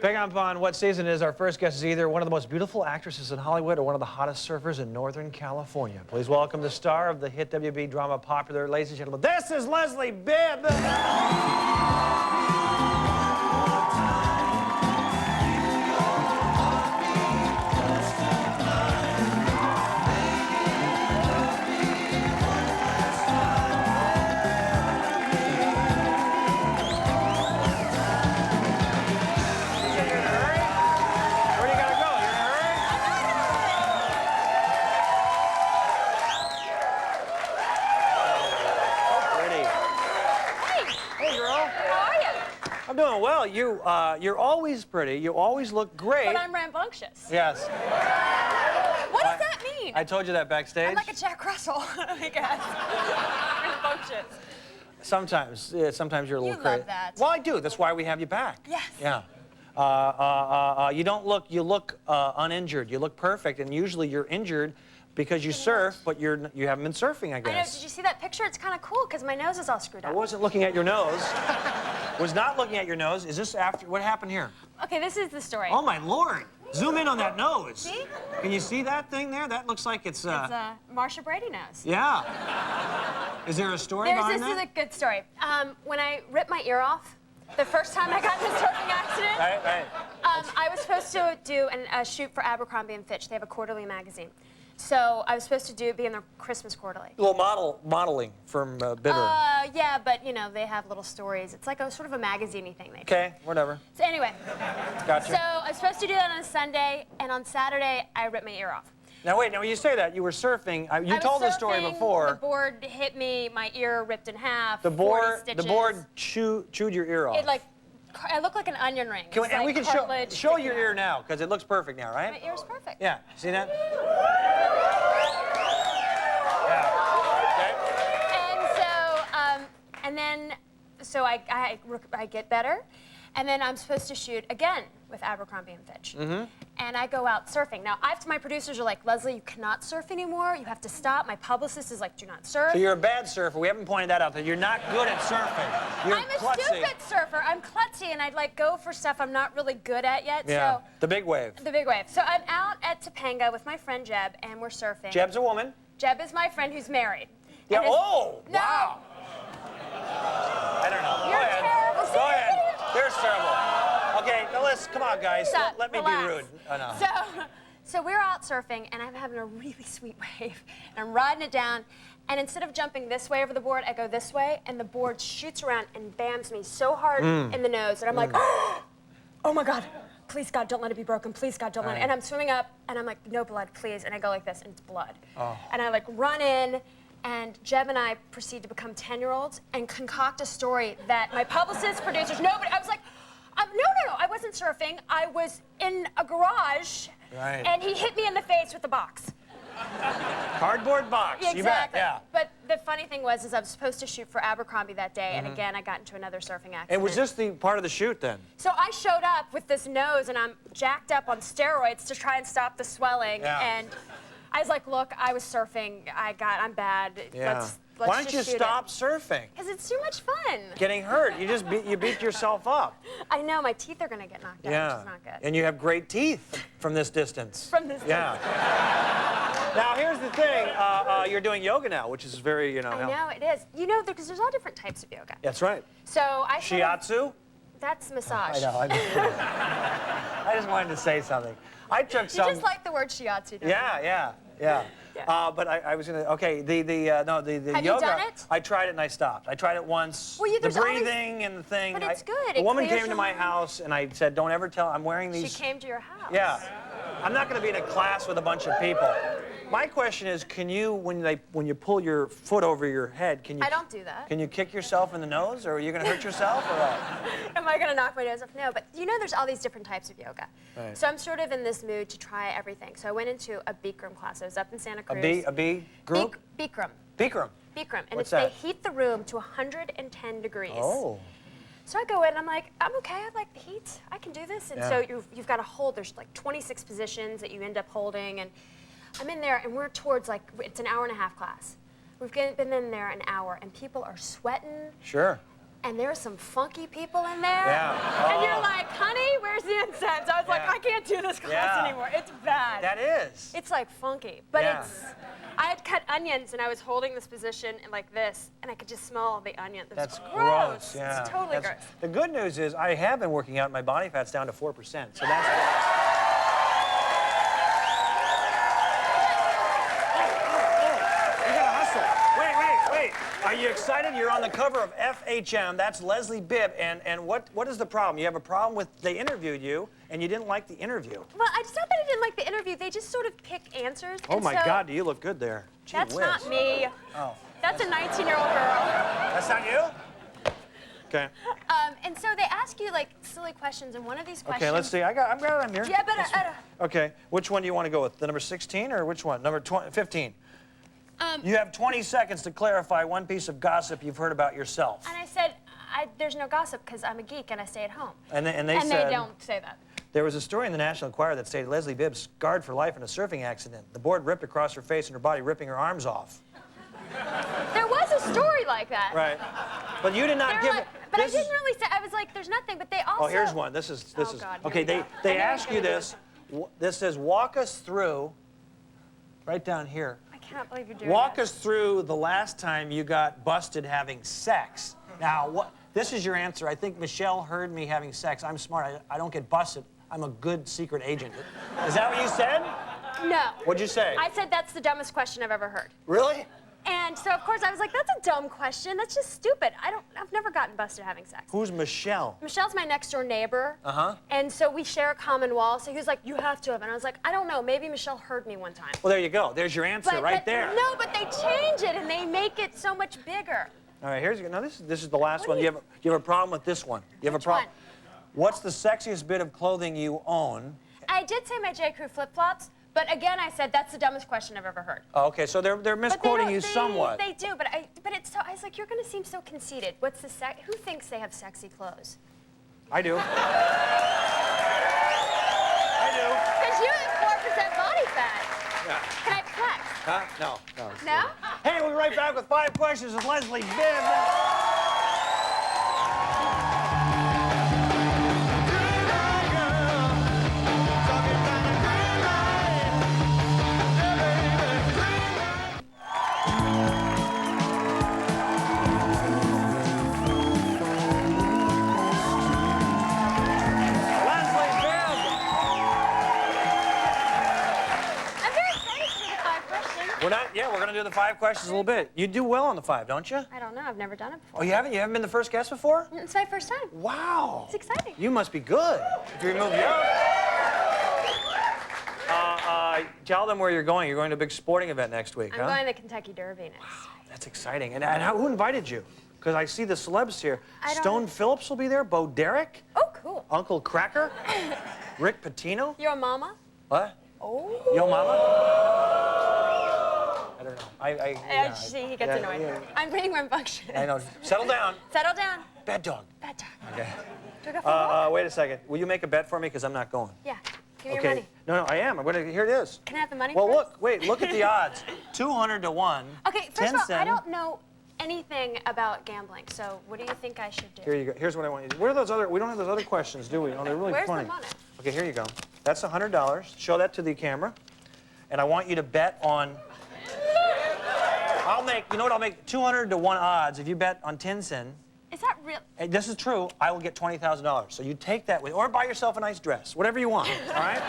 Big on what season it is, our first guest is either one of the most beautiful actresses in Hollywood or one of the hottest surfers in Northern California. Please welcome the star of the hit WB drama Popular, ladies and gentlemen. This is Leslie Bibb. I'm doing well. You're always pretty. You always look great. But I'm rambunctious. Yes. What does that mean? I told you that backstage. I'm like a Jack Russell, I guess. Rambunctious. Sometimes you're a little crazy. You love that. Well, I do. That's why we have you back. Yes. Yeah. You look uninjured. You look perfect, and usually you're injured because you surf, but you haven't been surfing, I guess. I know. Did you see that picture? It's kind of cool because my nose is all screwed up. I wasn't looking at your nose. Was not looking at your nose. Is this after? What happened here? Okay, this is the story. Oh my Lord! Zoom in on that nose. See? Can you see that thing there? That looks like it's. It's a Marsha Brady nose. Yeah. Is there a story behind that? This is a good story. When I ripped my ear off, the first time I got in a surfing accident, Right. I was supposed to do a shoot for Abercrombie & Fitch. They have a quarterly magazine. So I was supposed to be in their Christmas quarterly. A little modeling from Bibb. Yeah, but you know, they have little stories. It's like a sort of a magazine-y thing they do. Okay, whatever. So anyway, Gotcha. So I was supposed to do that on a Sunday, and on Saturday I ripped my ear off. Now wait, when you say that, you were surfing. You told this story before. The board hit me, my ear ripped in half. The 40 stitches. board chewed your ear off. I look like an onion ring. And we can show your ear now, because it looks perfect now, right? My ear's perfect. Yeah, see that? So I get better, and then I'm supposed to shoot again with Abercrombie & Fitch. Mm-hmm. And I go out surfing. Now, my producers are like, Leslie, you cannot surf anymore. You have to stop. My publicist is like, do not surf. So you're a bad surfer. We haven't pointed that out, that you're not good at surfing. You're I'm a stupid surfer. I'm klutzy, and I'd go for stuff I'm not really good at yet. Yeah, so, the big wave. The big wave. So I'm out at Topanga with my friend Jeb, and we're surfing. Jeb's a woman. Jeb is my friend who's married. Yeah, no. Wow. I don't know. You're terrible. Go ahead. You're terrible. Okay, now come on, guys. Let me relax. be rude. Oh, no. So we're out surfing, and I'm having a really sweet wave, and I'm riding it down, and instead of jumping this way over the board, I go this way, and the board shoots around and bams me so hard in the nose, and I'm like, oh my God. Please, God, don't let it be broken. Please, God, don't let it. And I'm swimming up, and I'm like, no blood, please. And I go like this, and it's blood. Oh. And I run in, and Jeb and I proceed to become 10-year-olds and concoct a story that my publicist, producers, nobody, I was like, no, I wasn't surfing. I was in a garage, and he hit me in the face with a box. Cardboard box, Exactly. You bet, yeah. But the funny thing was, I was supposed to shoot for Abercrombie that day, and again, I got into another surfing accident. And was this the part of the shoot then? So I showed up with this nose, and I'm jacked up on steroids to try and stop the swelling, and I was like, look, I was surfing, I'm bad, let's Why don't you stop surfing? Because it's too much fun. Getting hurt, you beat yourself up. I know, my teeth are gonna get knocked out, which is not good. And you have great teeth from this distance. From this distance. Now, here's the thing. You're doing yoga now, which is very, I know, it is. You know, because there's all different types of yoga. That's right. So I Shiatsu? That's massage. I know. I just wanted to say something. I took some. You just like the word shiatsu, don't you? Yeah. But I was gonna. Okay, the yoga. Have you done it? I tried it and I stopped. I tried it once. Well, the breathing and the thing. But it's good. A woman came to my house and I said, "Don't ever tell." I'm wearing these. She came to your house. Yeah. I'm not going to be in a class with a bunch of people. My question is, can you, when you pull your foot over your head, can you? I don't do that. Can you kick yourself in the nose, or are you going to hurt yourself, or what? Am I going to knock my nose off? No, but you know, there's all these different types of yoga. Right. So I'm sort of in this mood to try everything. So I went into a Bikram class. I was up in Santa Cruz. A B group? Bikram. Bikram. Bikram, and What's they heat the room to 110 degrees. Oh. So I go in and I'm like, I'm okay, I like the heat, I can do this. And so you've got to hold, there's 26 positions that you end up holding, and I'm in there and we're towards it's an hour-and-a-half class. We've been in there an hour and people are sweating. Sure. And there's some funky people in there. Yeah. And you're like, honey, where's the like, I can't do this class anymore. It's bad. That is. It's like funky, but I had cut onions and I was holding this position and like this, and I could just smell the onion. That's gross. Yeah. It's totally gross. The good news is I have been working out and my body fat's down to 4%. So that's Wait. Are you excited? You're on the cover of FHM. That's Leslie Bibb. And what is the problem? You have a problem with they interviewed you, and you didn't like the interview. Well, it's not that I didn't like the interview. They just sort of pick answers. Oh, my God, do you look good there. Gee that's whiz. not me. Oh. That's a 19-year-old girl. That's not you? Okay. And so they ask you, like, silly questions, and one of these questions... Okay, let's see. I'm here. Yeah, but... Okay, which one do you want to go with? The number 16 or which one? Number 15. You have 20 seconds to clarify one piece of gossip you've heard about yourself. And I said, there's no gossip because I'm a geek and I stay at home. And they said... they don't say that. There was a story in the National Enquirer that stated Leslie Bibb scarred for life in a surfing accident. The board ripped across her face and her body, ripping her arms off. There was a story like that. Right. But you did not give it... But I didn't really say... I was like, there's nothing, but they also... Oh, here's one. This is... God, okay, they ask you this. This says, walk us through... Right down here. I can't believe you're doing Walk that. us through the last time you got busted having sex. Now, this is your answer. I think Michelle heard me having sex. I'm smart. I don't get busted. I'm a good secret agent. Is that what you said? No. What'd you say? I said that's the dumbest question I've ever heard. Really? And so, of course, I was like, that's a dumb question. That's just stupid. I've never gotten busted having sex. Who's Michelle? Michelle's my next door neighbor. Uh-huh. And so we share a common wall. So he was like, you have to have. And I was like, I don't know. Maybe Michelle heard me one time. Well, there you go. There's your answer right there. No, but they change it and they make it so much bigger. All right, here's your... Now, this is the last one. You have a problem with this one. You have Which a problem. one? What's the sexiest bit of clothing you own? I did say my J. Crew flip-flops. But again, I said that's the dumbest question I've ever heard. Oh, okay, so they're misquoting you somewhat. They do, but it's so. I was like, you're gonna seem so conceited. What's the Who thinks they have sexy clothes? I do. I do. Because you have 4% body fat. Yeah. Can I flex? Huh? No. No? Hey, we'll be right back with 5 questions with Leslie Bibb. We're going to do the 5 questions a little bit. You do well on the 5, don't you? I don't know. I've never done it before. Oh, you haven't? You haven't been the first guest before? It's my first time. Wow. It's exciting. You must be good. If you remove your... Tell them where you're going. You're going to a big sporting event next week, I'm going to the Kentucky Derby next week. That's exciting. And who invited you? Because I see the celebs here. I don't Stone know. Phillips will be there. Bo Derek. Oh, cool. Uncle Cracker. Rick Pitino. Your mama? What? Oh. Yo mama? I don't know. See, he gets annoyed. Yeah. I'm being rambunctious. I know. Settle down. Settle down. Bad dog. Bad dog. Okay. Do I go for a walk? Wait a second. Will you make a bet for me? Because I'm not going. Yeah. Give me Okay. your money. No, I am. Here it is. Can I have the money Well, first? look at the odds. 200 to 1. Okay, first of all, I 10-cent. don't know anything about gambling, so what do you think I should do? Here you go. Here's what I want you to do. Where are those other... We don't have those other questions, do we? Oh, they're really Where's funny. the money? Okay, here you go. That's $100. Show that to the camera. And I want you to bet on... You know what? I'll make 200 to 1 odds. If you bet on 10 cent, Is that real? this is true, I will get $20,000. So you take that with... Or buy yourself a nice dress. Whatever you want, all right?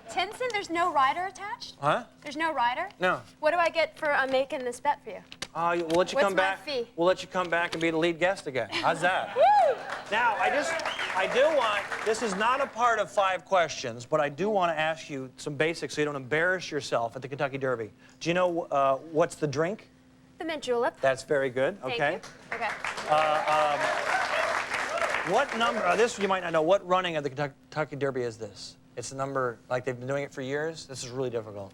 10 cent, there's no rider attached? Huh? There's no rider? No. What do I get for making this bet for you? We'll let you What's come my back. fee? We'll let you come back and be the lead guest again. How's that? Woo! Now, I do want, this is not a part of 5 questions, but I do want to ask you some basics so you don't embarrass yourself at the Kentucky Derby. Do you know what's the drink? The mint julep. That's very good, okay. Thank you. Okay. What number, this you might not know, what running of the Kentucky Derby is this? It's the number, like they've been doing it for years. This is really difficult.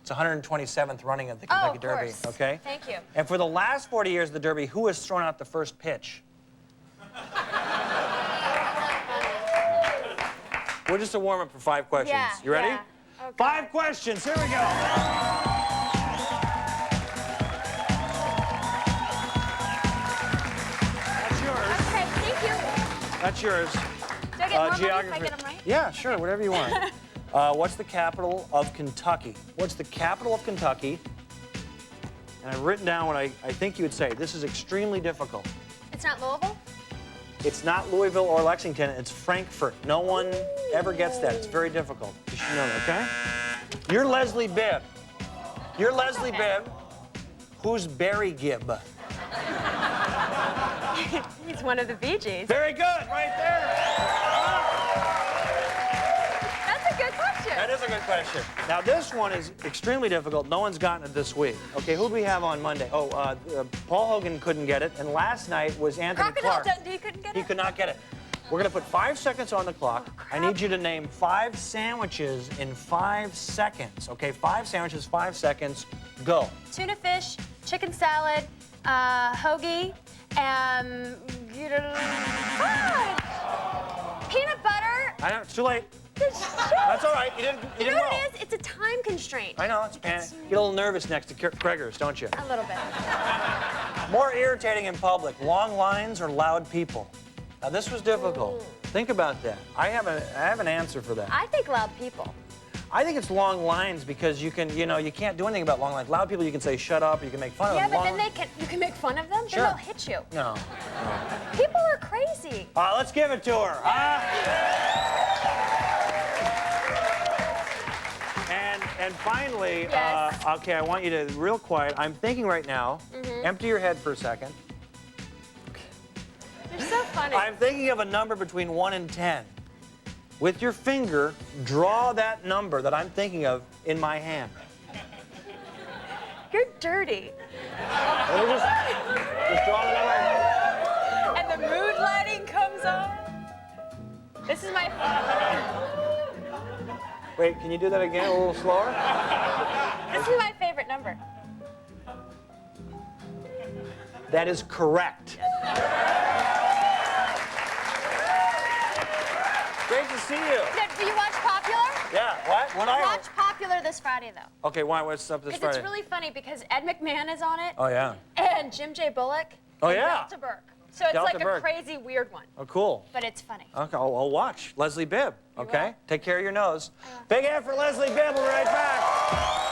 It's 127th running of the Kentucky of Derby, course. okay? Thank you. And for the last 40 years of the Derby, who has thrown out the first pitch? We're just a warm-up for 5 questions. Yeah, You ready? yeah. Okay. 5 questions, here we go. That's yours. Okay, thank you. That's yours. Do I get more money if I get them right? Yeah, sure, whatever you want. What's the capital of Kentucky? What's the capital of Kentucky? And I've written down what I think you would say. This is extremely difficult. It's not Louisville? It's not Louisville or Lexington, it's Frankfurt. No one ever gets that. It's very difficult. You should know that, okay? You're Leslie Bibb. You're Leslie Bibb. Who's Barry Gibb? He's one of the Bee Gees. Very good, right there. That's a good question. That is a good question. Now, this one is extremely difficult. No one's gotten it this week. Okay, who do we have on Monday? Oh, Paul Hogan couldn't get it, and last night was Anthony Crocodile Clark. Dundee couldn't get it? He could not get it. We're going to put 5 seconds on the clock. I need you to name 5 sandwiches in 5 seconds. Okay, 5 sandwiches, 5 seconds, go. Tuna fish, chicken salad, hoagie, peanut butter. I know, it's too late. That's all right. You did You know well. what it is? It's a time constraint. I know, it's panic. You get a little nervous next to Kreger's, don't you? A little bit. More irritating in public, long lines or loud people? Now, this was difficult. Think about that. I have an answer for that. I think loud people. I think it's long lines because you can, you can't do anything about long lines. Loud people, you can say shut up, or you can make fun of them. Yeah, but then you can make fun of them, Sure. then they'll hit you. No. People are crazy. Let's give it to her. And finally, Yes. okay, I want you to real quiet. I'm thinking right now. Empty your head for a second. You're so funny. I'm thinking of a number between 1 and 10. With your finger, draw that number that I'm thinking of in my hand. You're dirty. And we'll just draw the number. And the mood lighting comes on. This is my... Wait, can you do that again a little slower? This is my favorite number. That is correct. Great to see you. Now, do you watch Popular? Yeah, what? Watch Popular this Friday, though. Okay, what's up this Because Friday? it's really funny because Ed McMahon is on it. Oh, yeah. And Jim J. Bullock. Oh, and yeah. Delta Burke. So it's Delta like Burke. a crazy, weird one. Oh, cool. But it's funny. Okay, I'll watch. Leslie Bibb, okay? will? Take care of your nose. Big hand for Leslie Bibb. We'll be right back.